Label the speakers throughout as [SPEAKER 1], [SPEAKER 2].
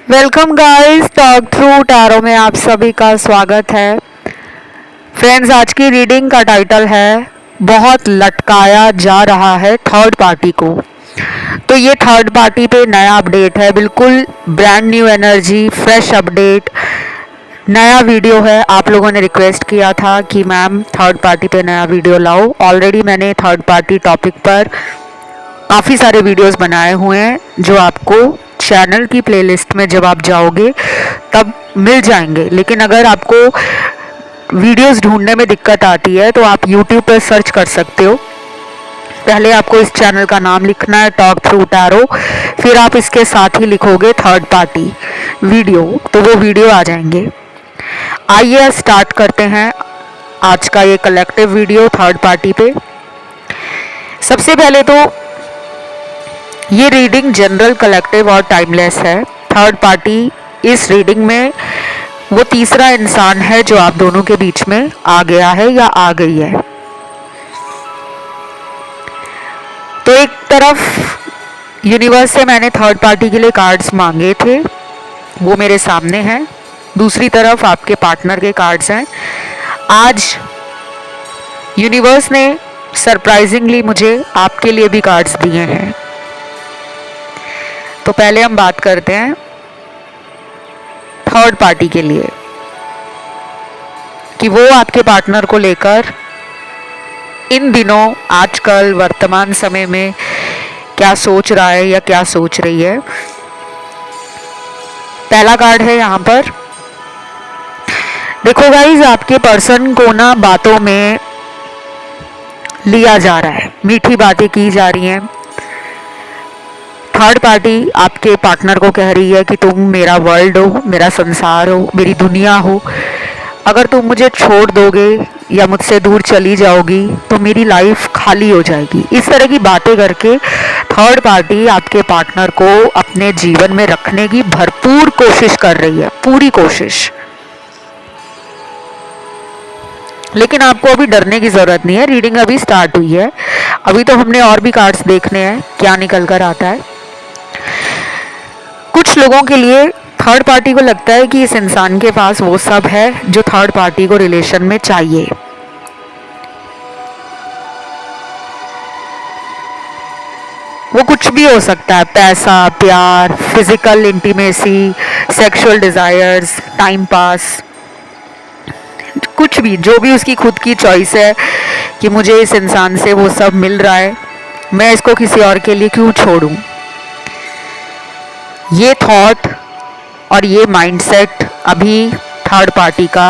[SPEAKER 1] Welcome guys, talk through tarot में आप सभी का स्वागत है। फ्रेंड्स, आज की रीडिंग का टाइटल है बहुत लटकाया जा रहा है थर्ड पार्टी को। तो ये थर्ड पार्टी पे नया अपडेट है, बिल्कुल brand new energy, fresh update, नया वीडियो है। आप लोगों ने रिक्वेस्ट किया था कि मैम थर्ड पार्टी पे नया वीडियो लाओ। ऑलरेडी मैंने थर्ड पार्टी टॉपिक पर काफ़ी सारे वीडियोस बनाए हुए हैं जो आपको चैनल की प्लेलिस्ट में जब आप जाओगे तब मिल जाएंगे। लेकिन अगर आपको वीडियोस ढूंढने में दिक्कत आती है तो आप यूट्यूब पर सर्च कर सकते हो। पहले आपको इस चैनल का नाम लिखना है टॉक थ्रू टैरो, फिर आप इसके साथ ही लिखोगे थर्ड पार्टी वीडियो, तो वो वीडियो आ जाएंगे। आइए स्टार्ट करते हैं आज का ये कलेक्टिव वीडियो थर्ड पार्टी पे। सबसे पहले तो ये रीडिंग जनरल, कलेक्टिव और टाइमलेस है। थर्ड पार्टी इस रीडिंग में वो तीसरा इंसान है जो आप दोनों के बीच में आ गया है या आ गई है। तो एक तरफ यूनिवर्स से मैंने थर्ड पार्टी के लिए कार्ड्स मांगे थे, वो मेरे सामने हैं। दूसरी तरफ आपके पार्टनर के कार्ड्स हैं। आज यूनिवर्स ने सरप्राइजिंगली मुझे आपके लिए भी कार्ड्स दिए हैं। तो पहले हम बात करते हैं थर्ड पार्टी के लिए कि वो आपके पार्टनर को लेकर इन दिनों, आजकल, वर्तमान समय में क्या सोच रहा है या क्या सोच रही है। पहला कार्ड है यहाँ पर। देखो गाइस, आपके पर्सन को ना बातों में लिया जा रहा है, मीठी बातें की जा रही हैं। थर्ड पार्टी आपके पार्टनर को कह रही है कि तुम मेरा वर्ल्ड हो, मेरा संसार हो, मेरी दुनिया हो। अगर तुम मुझे छोड़ दोगे या मुझसे दूर चली जाओगी तो मेरी लाइफ खाली हो जाएगी। इस तरह की बातें करके थर्ड पार्टी आपके पार्टनर को अपने जीवन में रखने की भरपूर कोशिश कर रही है, पूरी कोशिश। लेकिन आपको अभी डरने की जरूरत नहीं है, रीडिंग अभी स्टार्ट हुई है। अभी तो हमने और भी कार्ड्स देखने हैं क्या निकल कर आता है। कुछ लोगों के लिए थर्ड पार्टी को लगता है कि इस इंसान के पास वो सब है जो थर्ड पार्टी को रिलेशन में चाहिए। वो कुछ भी हो सकता है, पैसा, प्यार, physical intimacy, sexual desires, time pass, कुछ भी, जो भी उसकी खुद की चॉइस है कि मुझे इस इंसान से वो सब मिल रहा है, मैं इसको किसी और के लिए क्यों छोड़ूं। ये थॉट और ये माइंडसेट अभी थर्ड पार्टी का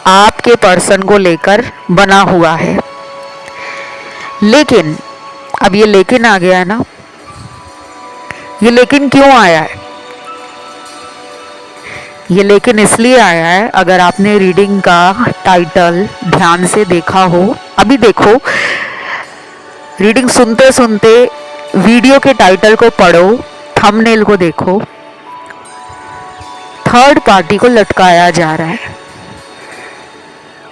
[SPEAKER 1] आपके पर्सन को लेकर बना हुआ है। लेकिन अब ये लेकिन आ गया है ना, ये लेकिन क्यों आया है? ये लेकिन इसलिए आया है, अगर आपने रीडिंग का टाइटल ध्यान से देखा हो, अभी देखो, रीडिंग सुनते सुनते वीडियो के टाइटल को पढ़ो, थंबनेल को देखो। थर्ड पार्टी को लटकाया जा रहा है।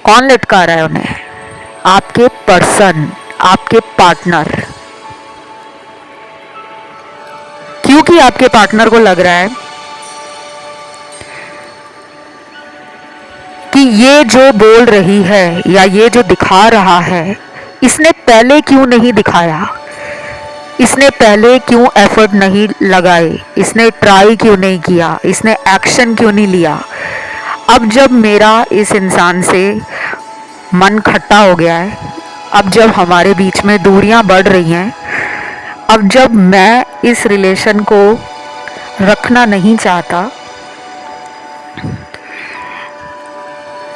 [SPEAKER 1] कौन लटका रहा है उन्हें? आपके पर्सन, आपके पार्टनर। क्योंकि आपके पार्टनर को लग रहा है कि ये जो बोल रही है या ये जो दिखा रहा है, इसने पहले क्यों नहीं दिखाया, इसने पहले क्यों एफर्ट नहीं लगाए, इसने ट्राई क्यों नहीं किया, इसने एक्शन क्यों नहीं लिया। अब जब मेरा इस इंसान से मन खट्टा हो गया है, अब जब हमारे बीच में दूरियां बढ़ रही हैं, अब जब मैं इस रिलेशन को रखना नहीं चाहता,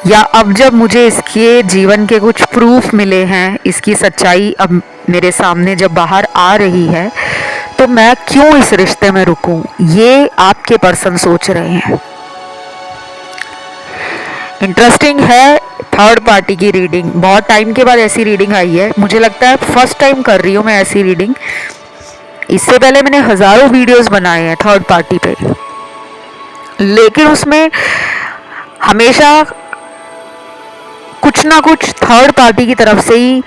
[SPEAKER 1] या अब जब मुझे इसके जीवन के कुछ प्रूफ मिले हैं, इसकी सच्चाई अब मेरे सामने जब बाहर आ रही है, तो मैं क्यों इस रिश्ते में रुकूं, ये आपके पर्सन सोच रहे हैं। इंटरेस्टिंग है थर्ड पार्टी की रीडिंग। बहुत टाइम के बाद ऐसी रीडिंग आई है, मुझे लगता है फर्स्ट टाइम कर रही हूँ मैं ऐसी रीडिंग। इससे पहले मैंने हजारों वीडियोस बनाए हैं थर्ड पार्टी पे, लेकिन उसमें हमेशा कुछ ना कुछ थर्ड पार्टी की तरफ से ही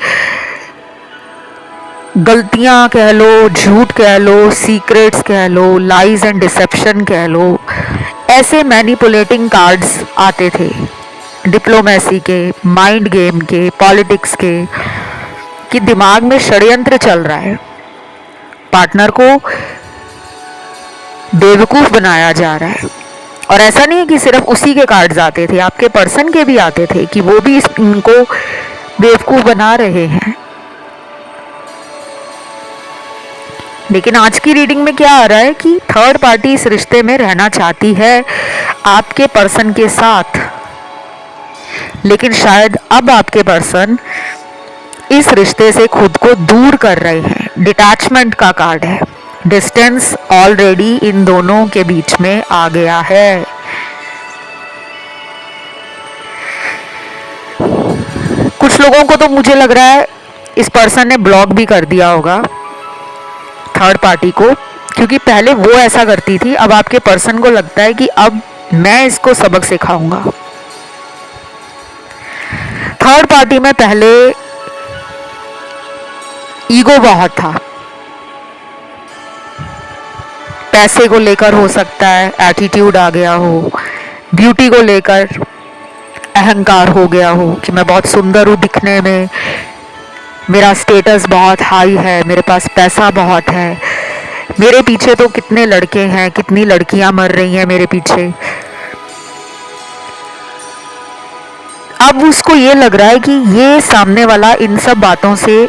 [SPEAKER 1] गलतियां कह लो, झूठ कह लो, सीक्रेट्स कह लो, लाइज एंड डिसेप्शन कह लो, ऐसे मैनिपुलेटिंग कार्ड्स आते थे डिप्लोमेसी के, माइंड गेम के, पॉलिटिक्स के, कि दिमाग में षड्यंत्र चल रहा है, पार्टनर को बेवकूफ बनाया जा रहा है। और ऐसा नहीं है कि सिर्फ उसी के कार्ड्स आते थे, आपके पर्सन के भी आते थे कि वो भी इनको बेवकूफ बना रहे हैं। लेकिन आज की रीडिंग में क्या आ रहा है कि थर्ड पार्टी इस रिश्ते में रहना चाहती है आपके पर्सन के साथ, लेकिन शायद अब आपके पर्सन इस रिश्ते से खुद को दूर कर रहे हैं। डिटैचमेंट का कार्ड है, डिस्टेंस ऑलरेडी इन दोनों के बीच में आ गया है। कुछ लोगों को तो मुझे लग रहा है इस पर्सन ने ब्लॉक भी कर दिया होगा थर्ड पार्टी को, क्योंकि पहले वो ऐसा करती थी, अब आपके पर्सन को लगता है कि अब मैं इसको सबक सिखाऊंगा। थर्ड पार्टी में पहले ईगो बहुत था, पैसे को लेकर हो सकता है एटीट्यूड आ गया हो, ब्यूटी को लेकर अहंकार हो गया हो कि मैं बहुत सुंदर हूँ दिखने में, मेरा स्टेटस बहुत हाई है, मेरे पास पैसा बहुत है, मेरे पीछे तो कितने लड़के हैं, कितनी लड़कियां मर रही हैं मेरे पीछे। अब उसको ये लग रहा है कि ये सामने वाला इन सब बातों से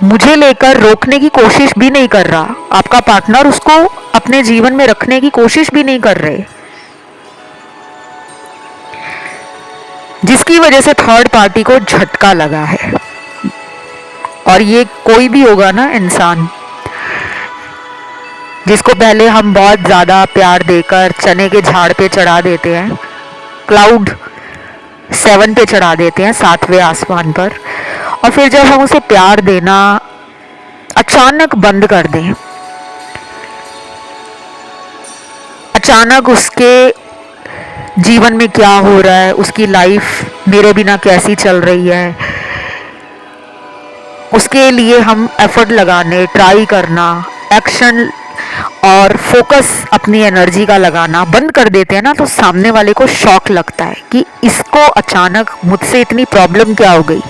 [SPEAKER 1] मुझे लेकर रोकने की कोशिश भी नहीं कर रहा, आपका पार्टनर उसको अपने जीवन में रखने की कोशिश भी नहीं कर रहे, जिसकी वजह से थर्ड पार्टी को झटका लगा है। और ये कोई भी होगा ना इंसान जिसको पहले हम बहुत ज़्यादा प्यार देकर चने के झाड़ पे चढ़ा देते हैं, क्लाउड 7 पे चढ़ा देते हैं, 7वें आसमान पर, और फिर जब हम उसे प्यार देना अचानक बंद कर दें, अचानक उसके जीवन में क्या हो रहा है, उसकी लाइफ मेरे बिना कैसी चल रही है, उसके लिए हम एफर्ट लगाने, ट्राई करना, एक्शन और फोकस अपनी एनर्जी का लगाना बंद कर देते हैं ना, तो सामने वाले को शॉक लगता है कि इसको अचानक मुझसे इतनी प्रॉब्लम क्या हो गई।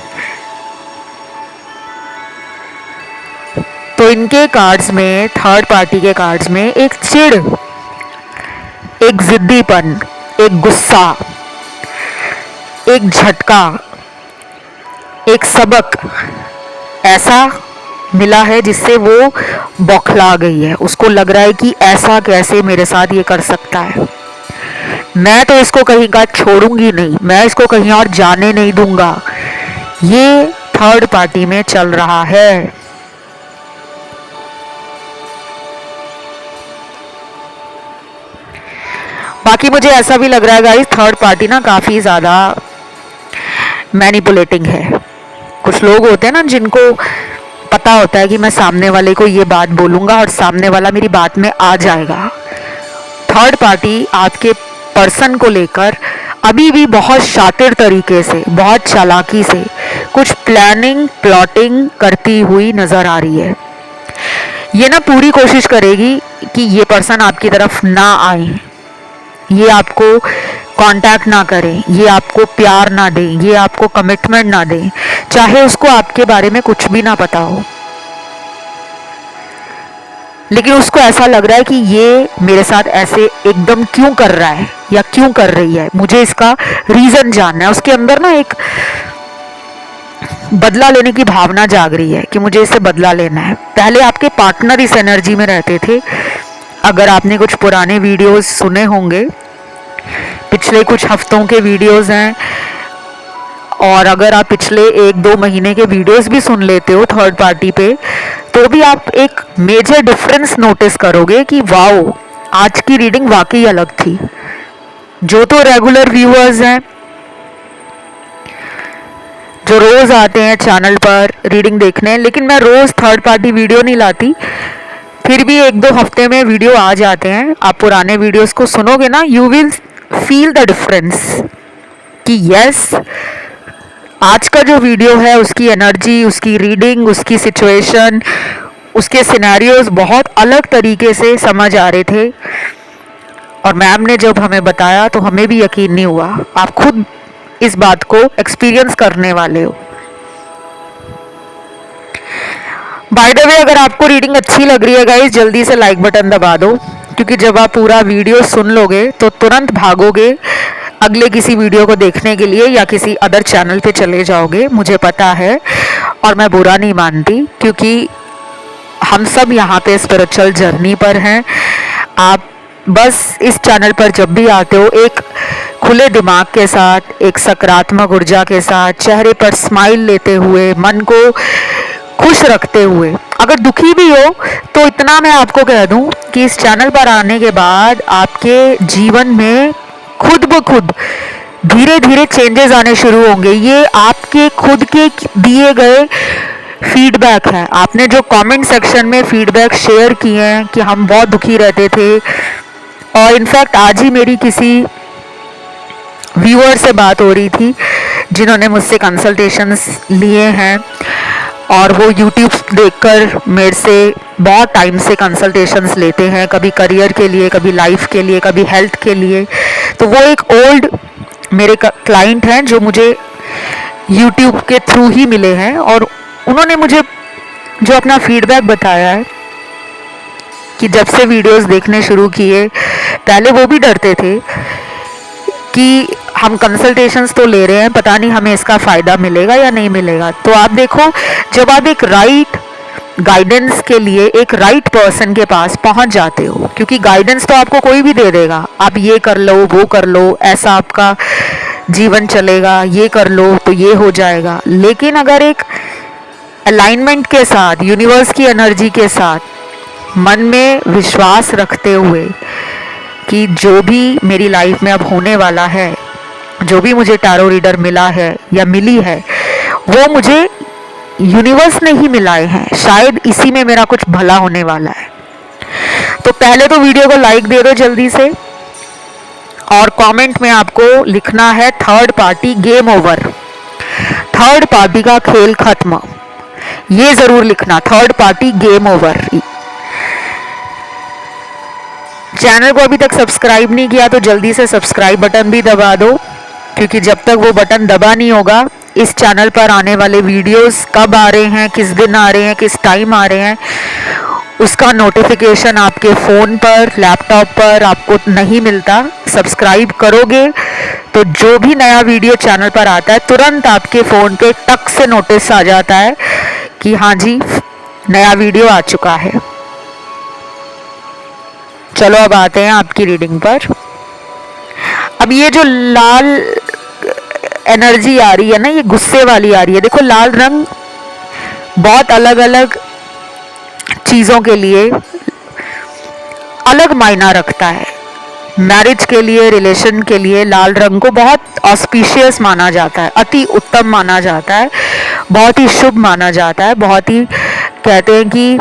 [SPEAKER 1] तो इनके कार्ड्स में, थर्ड पार्टी के कार्ड्स में एक चिढ़, एक जिद्दीपन, एक गुस्सा, एक झटका, एक सबक ऐसा मिला है जिससे वो बौखला गई है। उसको लग रहा है कि ऐसा कैसे मेरे साथ ये कर सकता है, मैं तो इसको कहीं का छोड़ूंगी नहीं, मैं इसको कहीं और जाने नहीं दूंगा। ये थर्ड पार्टी में चल रहा है। बाकी मुझे ऐसा भी लग रहा है गाइस, थर्ड पार्टी ना काफी ज्यादा मैनिपुलेटिंग है। कुछ लोग होते हैं ना जिनको पता होता है कि मैं सामने वाले को ये बात बोलूंगा और सामने वाला मेरी बात में आ जाएगा। थर्ड पार्टी आपके पर्सन को लेकर अभी भी बहुत शातिर तरीके से, बहुत चालाकी से कुछ प्लानिंग, प्लॉटिंग करती हुई नजर आ रही है। ये ना पूरी कोशिश करेगी कि ये पर्सन आपकी तरफ ना आए, ये आपको कांटेक्ट ना करें, ये आपको प्यार ना दें, ये आपको कमिटमेंट ना दें, चाहे उसको आपके बारे में कुछ भी ना पता हो। लेकिन उसको ऐसा लग रहा है कि ये मेरे साथ ऐसे एकदम क्यों कर रहा है या क्यों कर रही है, मुझे इसका रीजन जानना है। उसके अंदर ना एक बदला लेने की भावना जाग रही है कि मुझे इससे बदला लेना है। पहले आपके पार्टनर इस एनर्जी में रहते थे। अगर आपने कुछ पुराने वीडियोस सुने होंगे, पिछले कुछ हफ्तों के वीडियोस हैं, और अगर आप पिछले 1-2 महीने के वीडियोस भी सुन लेते हो थर्ड पार्टी पे, तो भी आप एक मेजर डिफरेंस नोटिस करोगे कि वाओ, आज की रीडिंग वाकई अलग थी। जो तो रेगुलर व्यूअर्स हैं, जो रोज आते हैं चैनल पर रीडिंग देखने, लेकिन मैं रोज थर्ड पार्टी वीडियो नहीं लाती, फिर भी 1-2 हफ्ते में वीडियो आ जाते हैं। आप पुराने वीडियोस को सुनोगे ना, you will feel the difference कि यस, आज का जो वीडियो है उसकी एनर्जी, उसकी रीडिंग, उसकी सिचुएशन, उसके सिनेरियोज बहुत अलग तरीके से समझ आ रहे थे। और मैम ने जब हमें बताया तो हमें भी यकीन नहीं हुआ। आप खुद इस बात को एक्सपीरियंस करने वाले हो। बाय द वे, अगर आपको रीडिंग अच्छी लग रही है गाइस, जल्दी से लाइक बटन दबा दो, क्योंकि जब आप पूरा वीडियो सुन लोगे तो तुरंत भागोगे अगले किसी वीडियो को देखने के लिए या किसी अदर चैनल पे चले जाओगे, मुझे पता है। और मैं बुरा नहीं मानती, क्योंकि हम सब यहाँ पे स्पिरिचुअल जर्नी पर हैं। आप बस इस चैनल पर जब भी आते हो, एक खुले दिमाग के साथ, एक सकारात्मक ऊर्जा के साथ, चेहरे पर स्माइल लेते हुए, मन को खुश रखते हुए। अगर दुखी भी हो तो इतना मैं आपको कह दूं कि इस चैनल पर आने के बाद आपके जीवन में खुद ब खुद धीरे धीरे चेंजेस आने शुरू होंगे। ये आपके खुद के दिए गए फीडबैक है। आपने जो कमेंट सेक्शन में फीडबैक शेयर किए हैं कि हम बहुत दुखी रहते थे, और इनफैक्ट आज ही मेरी किसी व्यूअर से बात हो रही थी जिन्होंने मुझसे कंसल्टेशंस लिए हैं, और वो यूट्यूब देखकर मेरे से बहुत टाइम से कंसल्टेशंस लेते हैं, कभी करियर के लिए, कभी लाइफ के लिए, कभी हेल्थ के लिए। तो वो एक ओल्ड मेरे क्लाइंट हैं जो मुझे यूट्यूब के थ्रू ही मिले हैं, और उन्होंने मुझे जो अपना फीडबैक बताया है कि जब से वीडियोस देखने शुरू किए, पहले वो भी डरते थे कि हम कंसल्टेशंस तो ले रहे हैं, पता नहीं हमें इसका फ़ायदा मिलेगा या नहीं मिलेगा। तो आप देखो, जब आप एक राइट गाइडेंस के लिए एक राइट पर्सन के पास पहुंच जाते हो, क्योंकि गाइडेंस तो आपको कोई भी दे देगा, आप ये कर लो, वो कर लो, ऐसा आपका जीवन चलेगा, ये कर लो तो ये हो जाएगा। लेकिन अगर एक अलाइनमेंट के साथ, यूनिवर्स की एनर्जी के साथ, मन में विश्वास रखते हुए कि जो भी मेरी लाइफ में अब होने वाला है, जो भी मुझे टैरो रीडर मिला है या मिली है, वो मुझे यूनिवर्स ने ही मिलाए हैं, शायद इसी में मेरा कुछ भला होने वाला है। तो पहले तो वीडियो को लाइक दे दो जल्दी से, और कमेंट में आपको लिखना है third party game over, third party का खेल खत्म, ये जरूर लिखना, third party game over. Channel को अभी तक सब्सक्राइब नहीं किया तो जल्दी से सब्सक्राइब बटन भी दबा दो, क्योंकि जब तक वो बटन दबा नहीं होगा, इस चैनल पर आने वाले वीडियोस कब आ रहे हैं, किस दिन आ रहे हैं, किस टाइम आ रहे हैं, उसका नोटिफिकेशन आपके फ़ोन पर, लैपटॉप पर आपको नहीं मिलता। सब्सक्राइब करोगे तो जो भी नया वीडियो चैनल पर आता है, तुरंत आपके फ़ोन पे टक से नोटिस आ जाता है कि हाँ जी, नया वीडियो आ चुका है। चलो अब आते हैं आपकी रीडिंग पर। अब ये जो लाल एनर्जी आ रही है ना, ये गुस्से वाली आ रही है। देखो, लाल रंग बहुत अलग अलग चीज़ों के लिए अलग मायना रखता है। मैरिज के लिए, रिलेशन के लिए लाल रंग को बहुत ऑस्पिशियस माना जाता है, अति उत्तम माना जाता है, बहुत ही शुभ माना जाता है। बहुत ही कहते हैं कि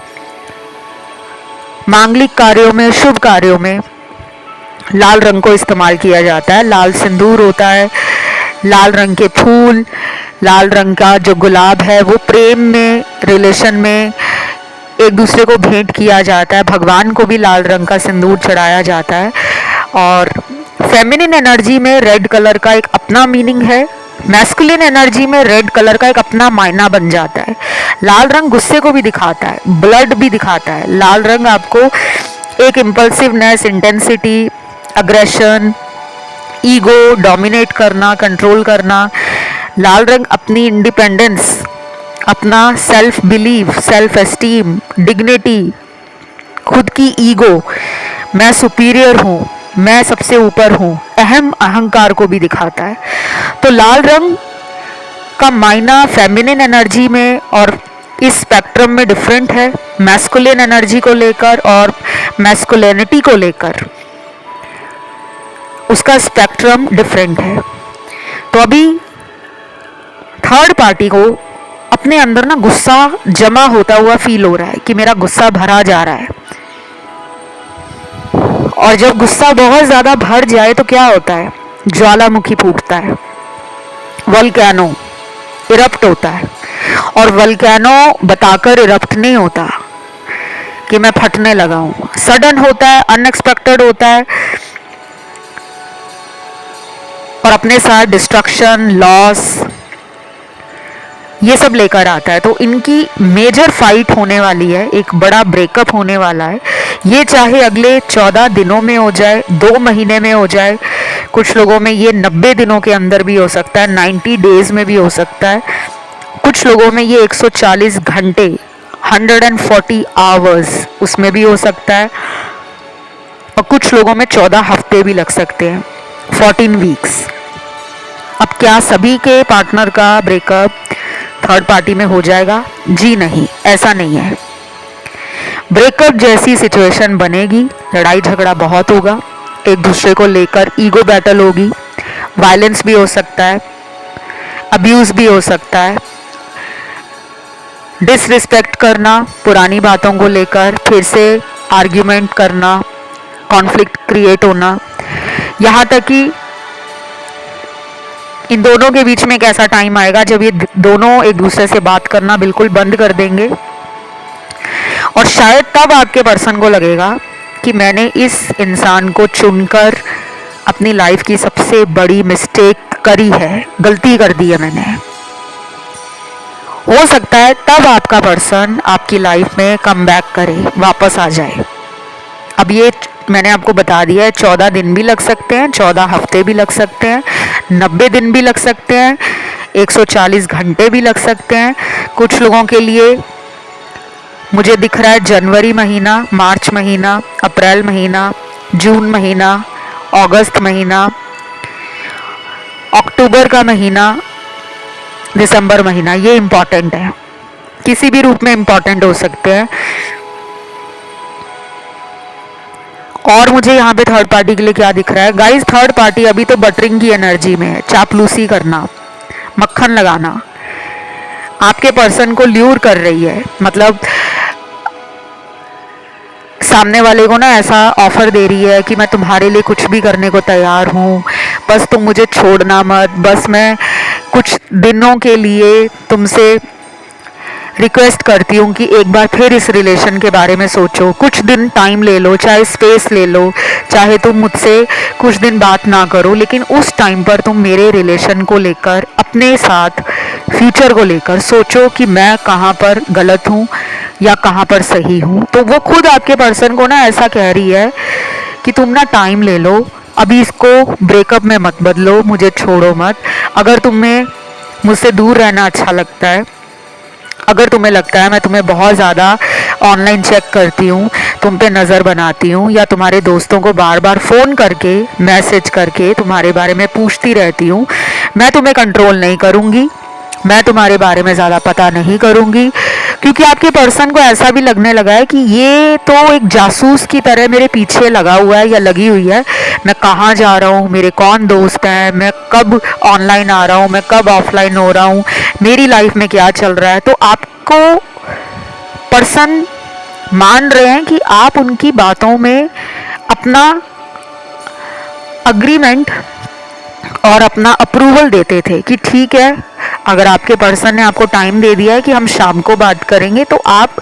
[SPEAKER 1] मांगलिक कार्यों में, शुभ कार्यों में लाल रंग को इस्तेमाल किया जाता है। लाल सिंदूर होता है, लाल रंग के फूल, लाल रंग का जो गुलाब है वो प्रेम में, रिलेशन में एक दूसरे को भेंट किया जाता है। भगवान को भी लाल रंग का सिंदूर चढ़ाया जाता है। और फेमिनिन एनर्जी में रेड कलर का एक अपना मीनिंग है, मैस्कुलिन एनर्जी में रेड कलर का एक अपना मायना बन जाता है। लाल रंग गुस्से को भी दिखाता है, ब्लड भी दिखाता है। लाल रंग आपको एक impulsiveness, intensity, aggression, ego, dominate करना, कंट्रोल करना। लाल रंग अपनी इंडिपेंडेंस, अपना self believe, self esteem, dignity, खुद की ईगो, मैं सुपीरियर हूँ, मैं सबसे ऊपर हूँ, अहम अहंकार को भी दिखाता है। तो लाल रंग का मायना फेमिनिन एनर्जी में और इस स्पेक्ट्रम में डिफरेंट है, मैस्कुलिन एनर्जी को लेकर और मैस्कुलिनिटी को लेकर उसका स्पेक्ट्रम डिफरेंट है। तो अभी थर्ड पार्टी को अपने अंदर ना गुस्सा जमा होता हुआ फील हो रहा है कि मेरा गुस्सा भरा जा रहा है। और जब गुस्सा बहुत ज्यादा भर जाए तो क्या होता है, ज्वालामुखी फूटता है, वोल्केनो। इरप्ट होता है, और वल्केनो बताकर इरप्ट नहीं होता कि मैं फटने लगा हूं। सडन होता है, अनएक्सपेक्टेड होता है, और अपने साथ डिस्ट्रक्शन, लॉस, ये सब लेकर आता है। तो इनकी मेजर फाइट होने वाली है, एक बड़ा ब्रेकअप होने वाला है। ये चाहे अगले 14 दिनों में हो जाए, 2 महीने में हो जाए, कुछ लोगों में ये 90 दिनों के अंदर भी हो सकता है, 90 डेज में भी हो सकता है, कुछ लोगों में ये 140 घंटे 140 आवर्स उसमें भी हो सकता है, और कुछ लोगों में 14 हफ्ते भी लग सकते हैं, 14 वीक्स। अब क्या सभी के पार्टनर का ब्रेकअप थर्ड पार्टी में हो जाएगा? जी नहीं, ऐसा नहीं है। ब्रेकअप जैसी सिचुएशन बनेगी, लड़ाई झगड़ा बहुत होगा, एक दूसरे को लेकर ईगो बैटल होगी, वायलेंस भी हो सकता है, अब्यूज भी हो सकता है, डिसरिस्पेक्ट करना, पुरानी बातों को लेकर फिर से आर्ग्यूमेंट करना, कॉन्फ्लिक्ट क्रिएट होना, यहाँ तक कि इन दोनों के बीच में एक ऐसा टाइम आएगा जब ये दोनों एक दूसरे से बात करना बिल्कुल बंद कर देंगे, और शायद तब आपके पर्सन को लगेगा कि मैंने इस इंसान को चुनकर अपनी लाइफ की सबसे बड़ी मिस्टेक करी है, गलती कर दी है मैंने। हो सकता है तब आपका पर्सन आपकी लाइफ में कम बैक करे, वापस आ जाए। अब ये मैंने आपको बता दिया है, 14 दिन भी लग सकते हैं, 14 हफ्ते भी लग सकते हैं, 90 दिन भी लग सकते हैं, 140 घंटे भी लग सकते हैं। कुछ लोगों के लिए मुझे दिख रहा है जनवरी महीना, मार्च महीना, अप्रैल महीना, जून महीना, अगस्त महीना, अक्टूबर का महीना, दिसंबर महीना, ये इम्पॉर्टेंट है, किसी भी रूप में इम्पॉर्टेंट हो सकते हैं। और मुझे यहाँ पे थर्ड पार्टी के लिए क्या दिख रहा है गाइस? थर्ड पार्टी अभी तो बटरिंग की एनर्जी में है, चापलूसी करना, मक्खन लगाना, आपके पर्सन को ल्यूर कर रही है। मतलब सामने वाले को ना ऐसा ऑफर दे रही है कि मैं तुम्हारे लिए कुछ भी करने को तैयार हूँ, बस तुम मुझे छोड़ना मत, बस मैं कुछ दिनों के लिए तुमसे रिक्वेस्ट करती हूँ कि एक बार फिर इस रिलेशन के बारे में सोचो, कुछ दिन टाइम ले लो, चाहे स्पेस ले लो, चाहे तुम मुझसे कुछ दिन बात ना करो, लेकिन उस टाइम पर तुम मेरे रिलेशन को लेकर, अपने साथ फ्यूचर को लेकर सोचो कि मैं कहाँ पर गलत हूँ या कहाँ पर सही हूँ। तो वो खुद आपके पर्सन को ना ऐसा कह रही है कि तुम ना टाइम ले लो, अभी इसको ब्रेकअप में मत बदलो, मुझे छोड़ो मत। अगर तुम्हें मुझसे दूर रहना अच्छा लगता है, अगर तुम्हें लगता है मैं तुम्हें बहुत ज़्यादा ऑनलाइन चेक करती हूँ, तुम पे नज़र बनाती हूँ, या तुम्हारे दोस्तों को बार बार फ़ोन करके, मैसेज करके तुम्हारे बारे में पूछती रहती हूँ, मैं तुम्हें कंट्रोल नहीं करूँगी, मैं तुम्हारे बारे में ज़्यादा पता नहीं करूँगी, क्योंकि आपके पर्सन को ऐसा भी लगने लगा है कि ये तो एक जासूस की तरह मेरे पीछे लगा हुआ है या लगी हुई है, मैं कहाँ जा रहा हूँ, मेरे कौन दोस्त हैं, मैं कब ऑनलाइन आ रहा हूँ, मैं कब ऑफलाइन हो रहा हूँ, मेरी लाइफ में क्या चल रहा है। तो आपको पर्सन मान रहे हैं कि आप उनकी बातों में अपना अग्रीमेंट और अपना अप्रूवल देते थे कि ठीक है, अगर आपके पर्सन ने आपको टाइम दे दिया है कि हम शाम को बात करेंगे, तो आप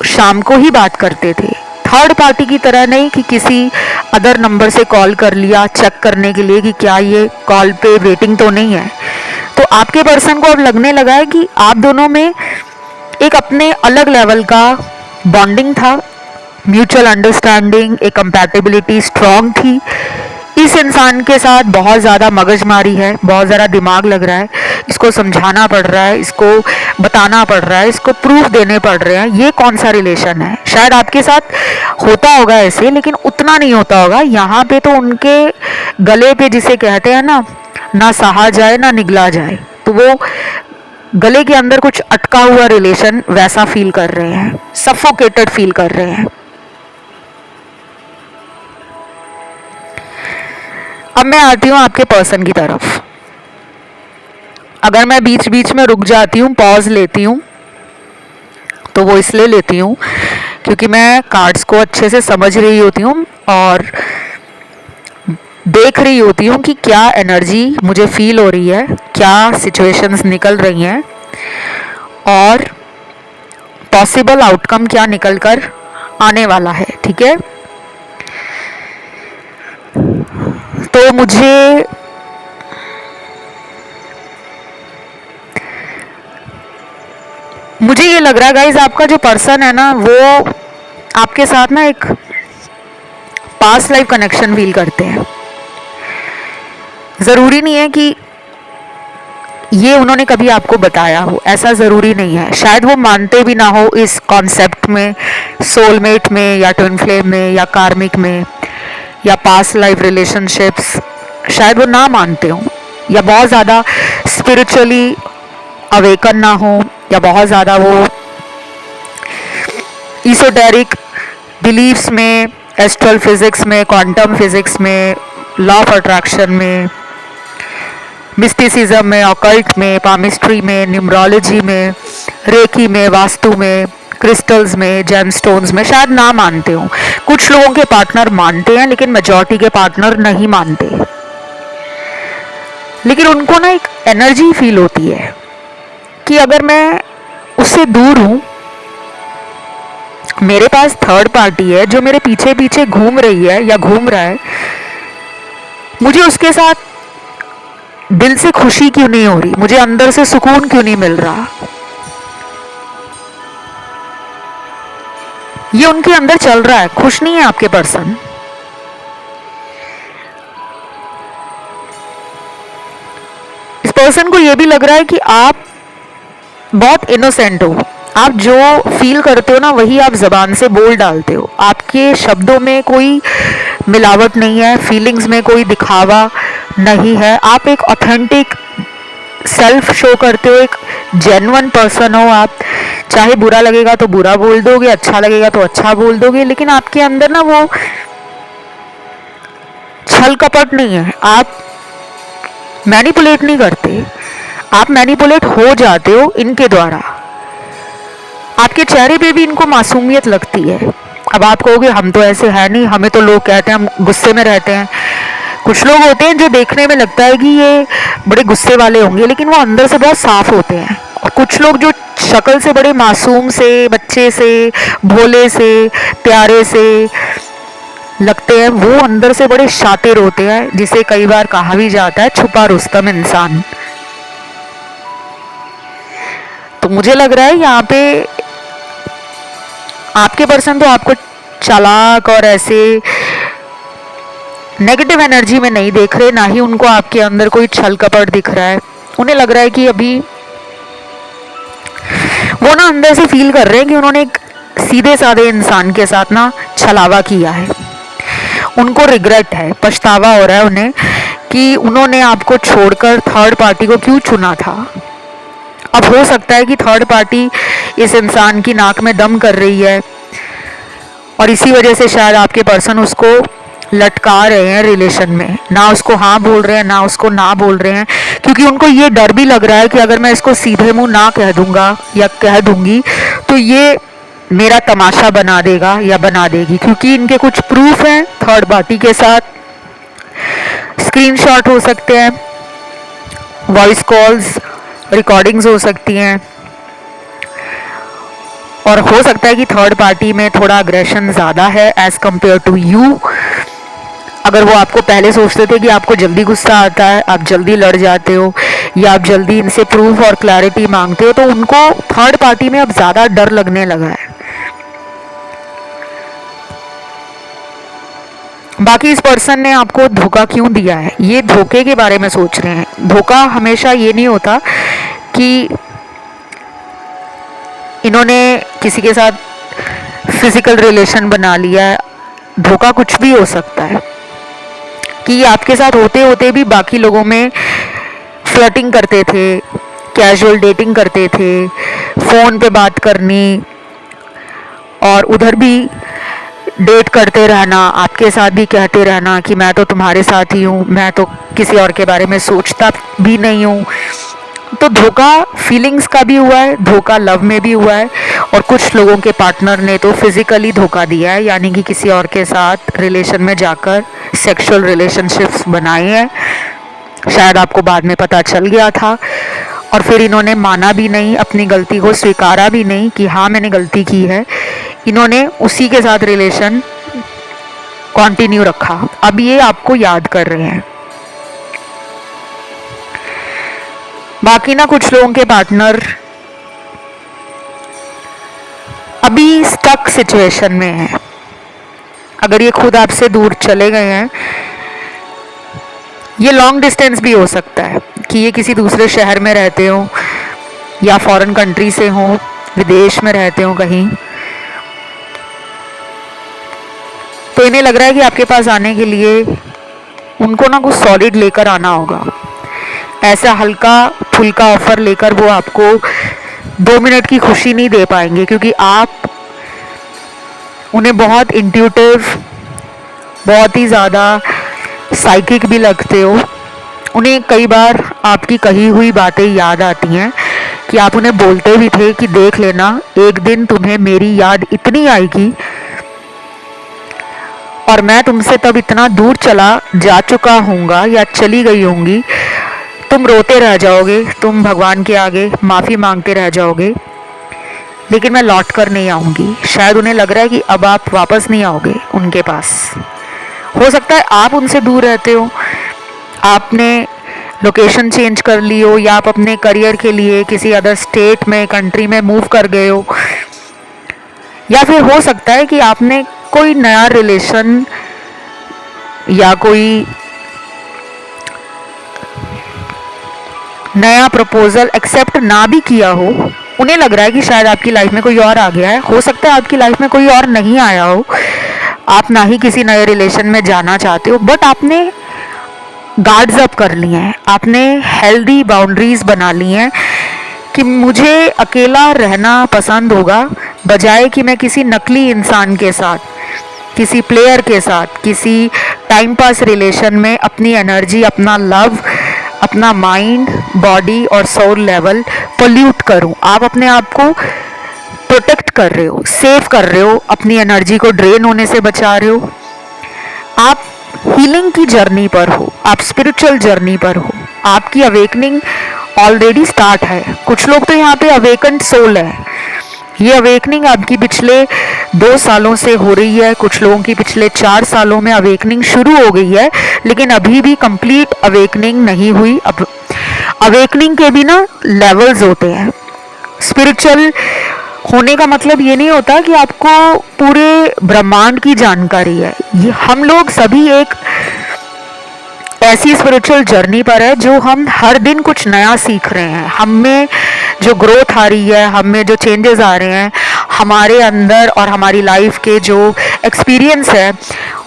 [SPEAKER 1] शाम को ही बात करते थे। थर्ड पार्टी की तरह नहीं कि किसी अदर नंबर से कॉल कर लिया चेक करने के लिए कि क्या ये कॉल पे वेटिंग तो नहीं है। तो आपके पर्सन को अब लगने लगा है कि आप दोनों में एक अपने अलग लेवल का बॉन्डिंग था, म्यूचुअल अंडरस्टैंडिंग, एक कंपैटिबिलिटी स्ट्रॉन्ग थी। इस इंसान के साथ बहुत ज़्यादा मगजमारी है, बहुत ज़्यादा दिमाग लग रहा है, इसको समझाना पड़ रहा है, इसको बताना पड़ रहा है, इसको प्रूफ देने पड़ रहे हैं ये कौन सा रिलेशन है। शायद आपके साथ होता होगा ऐसे, लेकिन उतना नहीं होता होगा। यहाँ पे तो उनके गले पे, जिसे कहते हैं ना सहा जाए ना निगला जाए, तो वो गले के अंदर कुछ अटका हुआ रिलेशन वैसा फील कर रहे हैं, सफोकेटेड फील कर रहे हैं। अब मैं आती हूँ आपके पर्सन की तरफ। अगर मैं बीच बीच में रुक जाती हूँ, पॉज लेती हूँ, तो वो इसलिए लेती हूँ क्योंकि मैं कार्ड्स को अच्छे से समझ रही होती हूँ और देख रही होती हूँ कि क्या एनर्जी मुझे फील हो रही है, क्या सिचुएशंस निकल रही हैं और पॉसिबल आउटकम क्या निकल कर आने वाला है। ठीक है, तो मुझे ये लग रहा है गाइज, आपका जो पर्सन है ना वो आपके साथ ना एक पास्ट लाइफ कनेक्शन फील करते हैं। ज़रूरी नहीं है कि ये उन्होंने कभी आपको बताया हो, ऐसा ज़रूरी नहीं है। शायद वो मानते भी ना हो इस कॉन्सेप्ट में, सोलमेट में या ट्विन फ्लेम में या कार्मिक में या पास्ट लाइफ रिलेशनशिप्स, शायद वो ना मानते हो या बहुत ज़्यादा स्पिरिचुअली अवेकन ना हो या बहुत ज़्यादा वो ईसोटेरिक बिलीव्स में, एस्ट्रल फिजिक्स में, क्वांटम फिजिक्स में, लॉ ऑफ अट्रैक्शन में, मिस्टिसिज्म में, ऑकल्ट में, पामिस्ट्री में, न्यूमरोलॉजी में, रेकी में, वास्तु में, क्रिस्टल्स में, जेमस्टोन्स में शायद ना मानते हो। कुछ लोगों के पार्टनर मानते हैं लेकिन मेजॉरिटी के पार्टनर नहीं मानते। लेकिन उनको ना एक एनर्जी फील होती है कि अगर मैं उससे दूर हूं, मेरे पास थर्ड पार्टी है जो मेरे पीछे पीछे घूम रही है या घूम रहा है, मुझे उसके साथ दिल से खुशी क्यों नहीं हो रही, मुझे अंदर से सुकून क्यों नहीं मिल रहा। ये उनके अंदर चल रहा है, खुश नहीं है आपके पर्सन। इस पर्सन को यह भी लग रहा है कि आप बहुत इनोसेंट हो, आप जो फील करते हो ना वही आप जबान से बोल डालते हो, आपके शब्दों में कोई मिलावट नहीं है, फीलिंग्स में कोई दिखावा नहीं है, आप एक ऑथेंटिक सेल्फ शो करते हो, एक जेन्युइन पर्सन हो आप। चाहे बुरा लगेगा तो बुरा बोल दोगे, अच्छा लगेगा तो अच्छा बोल दोगे, लेकिन आपके अंदर ना वो छल कपट नहीं है, आप मैनिपुलेट नहीं करते, आप मैनिपुलेट हो जाते हो इनके द्वारा। आपके चेहरे पे भी इनको मासूमियत लगती है। अब आप कहोगे हम तो ऐसे है नहीं, हमें तो लोग कहते हैं हम गुस्से में रहते हैं। कुछ लोग होते हैं जो देखने में लगता है कि ये बड़े गुस्से वाले होंगे लेकिन वो अंदर से बहुत साफ होते हैं। और कुछ लोग जो शक्ल से बड़े मासूम से, बच्चे से, भोले से, प्यारे से लगते हैं, वो अंदर से बड़े शातिर होते हैं, जिसे कई बार कहा भी जाता है छुपा रुस्तम इंसान। तो मुझे लग रहा है यहाँ पे आपके पर्सन तो आपको चालाक और ऐसे नेगेटिव एनर्जी में नहीं देख रहे, ना ही उनको आपके अंदर कोई छल कपट दिख रहा है। उन्हें लग रहा है कि अभी वो ना अंदर से फील कर रहे हैं कि उन्होंने एक सीधे साधे इंसान के साथ ना छलावा किया है। उनको रिग्रेट है, पछतावा हो रहा है उन्हें कि उन्होंने आपको छोड़कर थर्ड पार्टी को क्यों चुना था। अब हो सकता है कि थर्ड पार्टी इस इंसान की नाक में दम कर रही है और इसी वजह से शायद आपके पर्सन उसको लटका रहे हैं रिलेशन में, ना उसको हाँ बोल रहे हैं ना उसको ना बोल रहे हैं, क्योंकि उनको ये डर भी लग रहा है कि अगर मैं इसको सीधे मुंह ना कह दूंगा या कह दूंगी तो ये मेरा तमाशा बना देगा या बना देगी। क्योंकि इनके कुछ प्रूफ हैं थर्ड पार्टी के साथ, स्क्रीनशॉट हो सकते हैं, वॉइस कॉल्स, रिकॉर्डिंग्स हो सकती हैं, और हो सकता है कि थर्ड पार्टी में थोड़ा अग्रेशन ज़्यादा है एज़ कम्पेयर टू यू। अगर वो आपको पहले सोचते थे कि आपको जल्दी गुस्सा आता है, आप जल्दी लड़ जाते हो या आप जल्दी इनसे प्रूफ और क्लैरिटी मांगते हो, तो उनको थर्ड पार्टी में अब ज़्यादा डर लगने लगा है। बाकी इस पर्सन ने आपको धोखा क्यों दिया है, ये धोखे के बारे में सोच रहे हैं। धोखा हमेशा ये नहीं होता कि इन्होंने किसी के साथ फिजिकल रिलेशन बना लिया है, धोखा कुछ भी हो सकता है कि ये आपके साथ होते होते भी बाकी लोगों में फ्लर्टिंग करते थे, कैजुअल डेटिंग करते थे, फ़ोन पे बात करनी और उधर भी डेट करते रहना, आपके साथ भी कहते रहना कि मैं तो तुम्हारे साथ ही हूँ, मैं तो किसी और के बारे में सोचता भी नहीं हूँ। तो धोखा फीलिंग्स का भी हुआ है, धोखा लव में भी हुआ है, और कुछ लोगों के पार्टनर ने तो फिजिकली धोखा दिया है, यानी कि किसी और के साथ रिलेशन में जाकर सेक्सुअल रिलेशनशिप्स बनाए हैं। शायद आपको बाद में पता चल गया था और फिर इन्होंने माना भी नहीं, अपनी गलती को स्वीकारा भी नहीं कि हाँ मैंने गलती की है। इन्होंने उसी के साथ रिलेशन कंटिन्यू रखा। अब ये आपको याद कर रहे हैं। बाकी ना कुछ लोगों के पार्टनर अभी स्टक सिचुएशन में है। अगर ये खुद आपसे दूर चले गए हैं, ये लॉन्ग डिस्टेंस भी हो सकता है कि ये किसी दूसरे शहर में रहते हो या फॉरेन कंट्री से हो, विदेश में रहते हो कहीं, तो इन्हें लग रहा है कि आपके पास आने के लिए उनको ना कुछ सॉलिड लेकर आना होगा। ऐसा हल्का फुल्का ऑफर लेकर वो आपको 2 मिनट की खुशी नहीं दे पाएंगे, क्योंकि आप उन्हें बहुत इंट्यूटिव, बहुत ही ज़्यादा साइकिक भी लगते हो। उन्हें कई बार आपकी कही हुई बातें याद आती हैं कि आप उन्हें बोलते भी थे कि देख लेना, एक दिन तुम्हें मेरी याद इतनी आएगी और मैं तुमसे तब इतना दूर चला जा चुका हूँगा या चली गई होंगी, तुम रोते रह जाओगे, तुम भगवान के आगे माफ़ी मांगते रह जाओगे, लेकिन मैं लौट कर नहीं आऊँगी। शायद उन्हें लग रहा है कि अब आप वापस नहीं आओगे उनके पास। हो सकता है आप उनसे दूर रहते हो, आपने लोकेशन चेंज कर ली हो, या आप अपने करियर के लिए किसी अदर स्टेट में, कंट्री में मूव कर गए हो, या फिर हो सकता है कि आपने कोई नया रिलेशन या कोई नया प्रपोजल एक्सेप्ट ना भी किया हो। उन्हें लग रहा है कि शायद आपकी लाइफ में कोई और आ गया है। हो सकता है आपकी लाइफ में कोई और नहीं आया हो, आप ना ही किसी नए रिलेशन में जाना चाहते हो, बट आपने गार्ड्स अप कर लिए हैं, आपने हेल्दी बाउंड्रीज बना ली हैं कि मुझे अकेला रहना पसंद होगा, बजाय कि मैं किसी नकली इंसान के साथ, किसी प्लेयर के साथ, किसी टाइम पास रिलेशन में अपनी एनर्जी, अपना लव, अपना माइंड, बॉडी और सोल लेवल पोल्यूट करूं। आप अपने आप को प्रोटेक्ट कर रहे हो, सेव कर रहे हो, अपनी एनर्जी को ड्रेन होने से बचा रहे हो। आप हीलिंग की जर्नी पर हो, आप स्पिरिचुअल जर्नी पर हो, आपकी अवेकनिंग ऑलरेडी स्टार्ट है। कुछ लोग तो यहाँ पे अवेकन्ड सोल है। ये अवेकनिंग आपकी पिछले 2 सालों से हो रही है, कुछ लोगों की पिछले 4 सालों में अवेकनिंग शुरू हो गई है, लेकिन अभी भी कंप्लीट अवेकनिंग नहीं हुई। अब अवेकनिंग के भी ना लेवल्स होते हैं। स्पिरिचुअल होने का मतलब ये नहीं होता कि आपको पूरे ब्रह्मांड की जानकारी है। ये हम लोग सभी एक ऐसी स्पिरिचुअल जर्नी पर है जो हम हर दिन कुछ नया सीख रहे हैं। हम में जो ग्रोथ आ रही है, हम में जो चेंजेस आ रहे हैं, हमारे अंदर और हमारी लाइफ के जो एक्सपीरियंस है,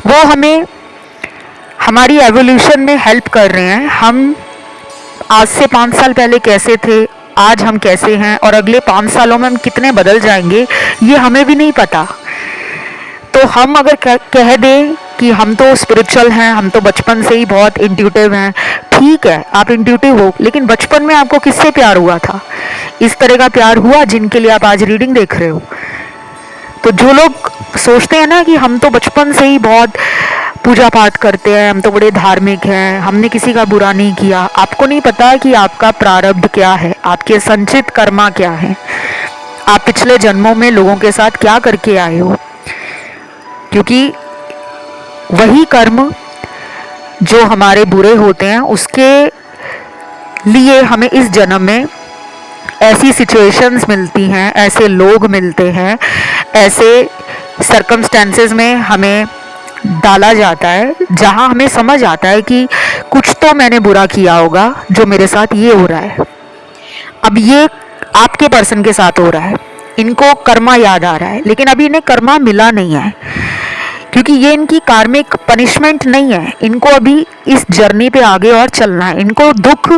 [SPEAKER 1] वो हमें हमारी एवोल्यूशन में हेल्प कर रहे हैं। हम आज से 5 साल पहले कैसे थे, आज हम कैसे हैं, और अगले 5 सालों में हम कितने बदल जाएंगे, ये हमें भी नहीं पता। तो हम अगर कह दें कि हम तो स्पिरिचुअल हैं, हम तो बचपन से ही बहुत इंट्यूटिव हैं, ठीक है, आप इंट्यूटिव हो, लेकिन बचपन में आपको किससे प्यार हुआ था? इस तरह का प्यार हुआ जिनके लिए आप आज रीडिंग देख रहे हो। तो जो लोग सोचते हैं ना कि हम तो बचपन से ही बहुत पूजा पाठ करते हैं, हम तो बड़े धार्मिक हैं, हमने किसी का बुरा नहीं किया, आपको नहीं पता कि आपका प्रारब्ध क्या है, आपके संचित कर्मा क्या है, आप पिछले जन्मों में लोगों के साथ क्या करके आए हो। क्योंकि वही कर्म जो हमारे बुरे होते हैं, उसके लिए हमें इस जन्म में ऐसी सिचुएशंस मिलती हैं, ऐसे लोग मिलते हैं, ऐसे सर्कमस्टेंसेस में हमें डाला जाता है जहां हमें समझ आता है कि कुछ तो मैंने बुरा किया होगा जो मेरे साथ ये हो रहा है। अब ये आपके पर्सन के साथ हो रहा है, इनको कर्मा याद आ रहा है, लेकिन अभी इन्हें कर्मा मिला नहीं है, क्योंकि ये इनकी कार्मिक पनिशमेंट नहीं है। इनको अभी इस जर्नी पे आगे और चलना है। इनको दुख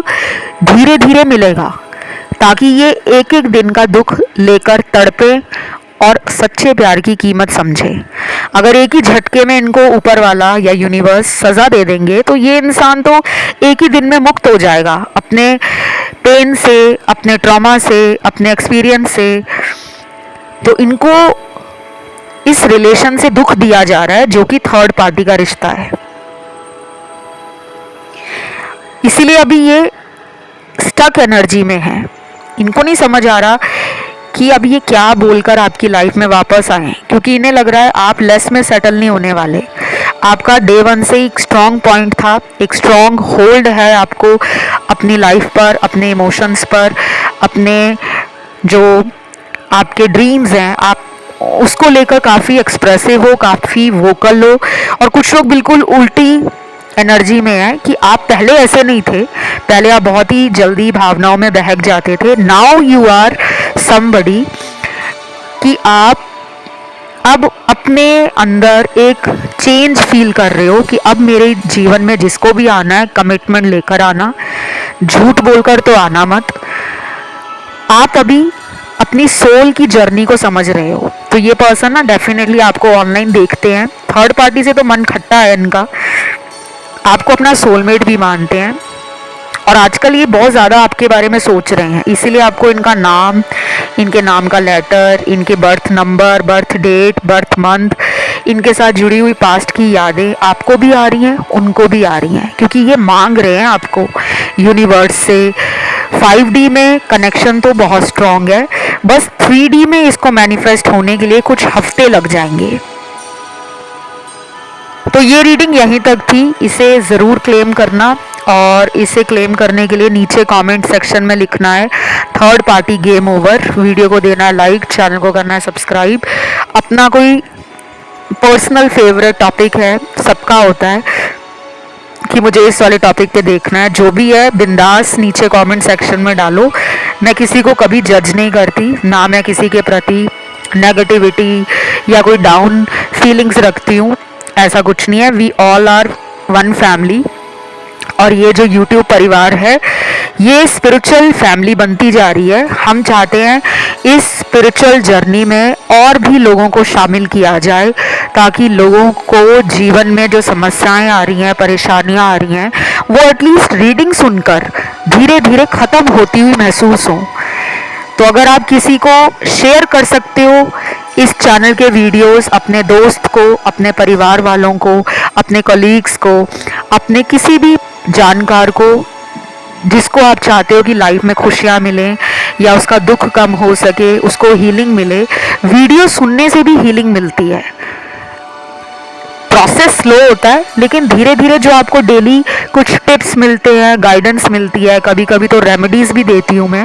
[SPEAKER 1] धीरे धीरे मिलेगा, ताकि ये एक एक दिन का दुख लेकर तड़पे और सच्चे प्यार की कीमत समझे। अगर एक ही झटके में इनको ऊपर वाला या यूनिवर्स सज़ा दे देंगे, तो ये इंसान तो एक ही दिन में मुक्त हो जाएगा अपने पेन से, अपने ट्रॉमा से, अपने एक्सपीरियंस से। तो इनको इस रिलेशन से दुख दिया जा रहा है, जो कि थर्ड पार्टी का रिश्ता है। इसीलिए अभी ये स्टक एनर्जी में है। इनको नहीं समझ आ रहा कि अब ये क्या बोलकर आपकी लाइफ में वापस आए, क्योंकि इन्हें लग रहा है आप लेस में सेटल नहीं होने वाले। आपका डे वन से एक स्ट्रॉन्ग पॉइंट था, एक स्ट्रॉन्ग होल्ड है आपको अपनी लाइफ पर, अपने इमोशंस पर, अपने जो आपके ड्रीम्स हैं, आप उसको लेकर काफ़ी एक्सप्रेसिव हो, काफ़ी वोकल हो। और कुछ लोग बिल्कुल उल्टी एनर्जी में है कि आप पहले ऐसे नहीं थे, पहले आप बहुत ही जल्दी भावनाओं में बहक जाते थे। नाउ यू आर समबडी कि आप अब अपने अंदर एक चेंज फील कर रहे हो कि अब मेरे जीवन में जिसको भी आना है कमिटमेंट लेकर आना, झूठ बोलकर तो आना मत। आप अभी अपनी सोल की जर्नी को समझ रहे हो। तो ये पर्सन ना डेफिनेटली आपको ऑनलाइन देखते हैं, थर्ड पार्टी से तो मन खट्टा है इनका, आपको अपना सोलमेट भी मानते हैं और आजकल ये बहुत ज़्यादा आपके बारे में सोच रहे हैं। इसीलिए आपको इनका नाम, इनके नाम का लेटर, इनके birth number, birth date, birth month, इनके साथ जुड़ी हुई पास्ट की यादें आपको भी आ रही हैं, उनको भी आ रही हैं, क्योंकि ये मांग रहे हैं आपको यूनिवर्स से। 5D में कनेक्शन तो बहुत स्ट्रॉन्ग है, बस 3D में इसको मैनिफेस्ट होने के लिए कुछ हफ्ते लग जाएंगे। तो ये रीडिंग यहीं तक थी। इसे ज़रूर क्लेम करना और इसे क्लेम करने के लिए नीचे कमेंट सेक्शन में लिखना है third party game over. Video को देना है लाइक, चैनल को करना है सब्सक्राइब। अपना कोई पर्सनल फेवरेट टॉपिक है, सबका होता है कि मुझे इस वाले टॉपिक पे देखना है, जो भी है बिंदास नीचे कमेंट सेक्शन में डालो। मैं किसी को कभी जज नहीं करती, ना मैं किसी के प्रति नेगेटिविटी या कोई डाउन फीलिंग्स रखती हूँ, ऐसा कुछ नहीं है। We all are one family. और ये जो YouTube परिवार है ये स्पिरिचुअल फैमिली बनती जा रही है। हम चाहते हैं इस स्पिरिचुअल जर्नी में और भी लोगों को शामिल किया जाए, ताकि लोगों को जीवन में जो समस्याएं आ रही हैं, परेशानियां आ रही हैं, वो एटलीस्ट रीडिंग सुनकर धीरे धीरे ख़त्म होती हुई महसूस हो। तो अगर आप किसी को शेयर कर सकते हो इस चैनल के वीडियोस, अपने दोस्त को, अपने परिवार वालों को, अपने कलीग्स को, अपने किसी भी जानकार को जिसको आप चाहते हो कि लाइफ में खुशियाँ मिलें या उसका दुख कम हो सके, उसको हीलिंग मिले। वीडियो सुनने से भी हीलिंग मिलती है। प्रोसेस स्लो होता है, लेकिन धीरे धीरे जो आपको डेली कुछ टिप्स मिलते हैं, गाइडेंस मिलती है, कभी कभी तो रेमेडीज़ भी देती हूँ मैं,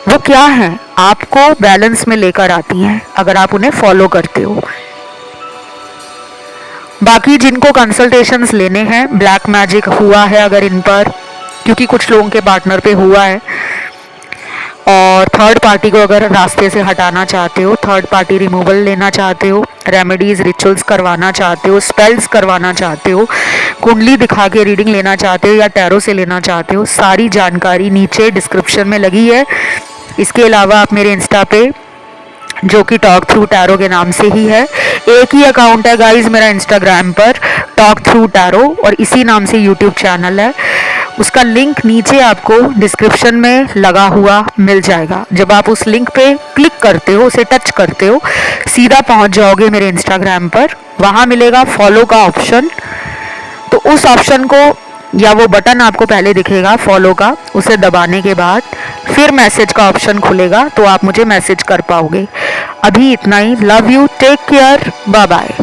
[SPEAKER 1] वो क्या है आपको बैलेंस में लेकर आती हैं अगर आप उन्हें फॉलो करते हो। बाकी जिनको कंसल्टेशंस लेने हैं, ब्लैक मैजिक हुआ है अगर इन पर, क्योंकि कुछ लोगों के पार्टनर पे हुआ है, और थर्ड पार्टी को अगर रास्ते से हटाना चाहते हो, थर्ड पार्टी रिमूवल लेना चाहते हो, रेमेडीज़ रिचुअल्स करवाना चाहते हो, स्पेल्स करवाना चाहते हो, कुंडली दिखा के रीडिंग लेना चाहते हो या टैरो से लेना चाहते हो, सारी जानकारी नीचे डिस्क्रिप्शन में लगी है। इसके अलावा आप मेरे इंस्टा पे, जो कि टॉक थ्रू टैरो के नाम से ही है, एक ही अकाउंट है गाइज मेरा इंस्टाग्राम पर, टॉक थ्रू टैरो, और इसी नाम से यूट्यूब चैनल है। उसका लिंक नीचे आपको डिस्क्रिप्शन में लगा हुआ मिल जाएगा। जब आप उस लिंक पे क्लिक करते हो, उसे टच करते हो, सीधा पहुंच जाओगे मेरे इंस्टाग्राम पर। वहाँ मिलेगा फॉलो का ऑप्शन, तो उस ऑप्शन को या वो बटन आपको पहले दिखेगा फॉलो का, उसे दबाने के बाद फिर मैसेज का ऑप्शन खुलेगा, तो आप मुझे मैसेज कर पाओगे। अभी इतना ही। Love you, take care, bye bye.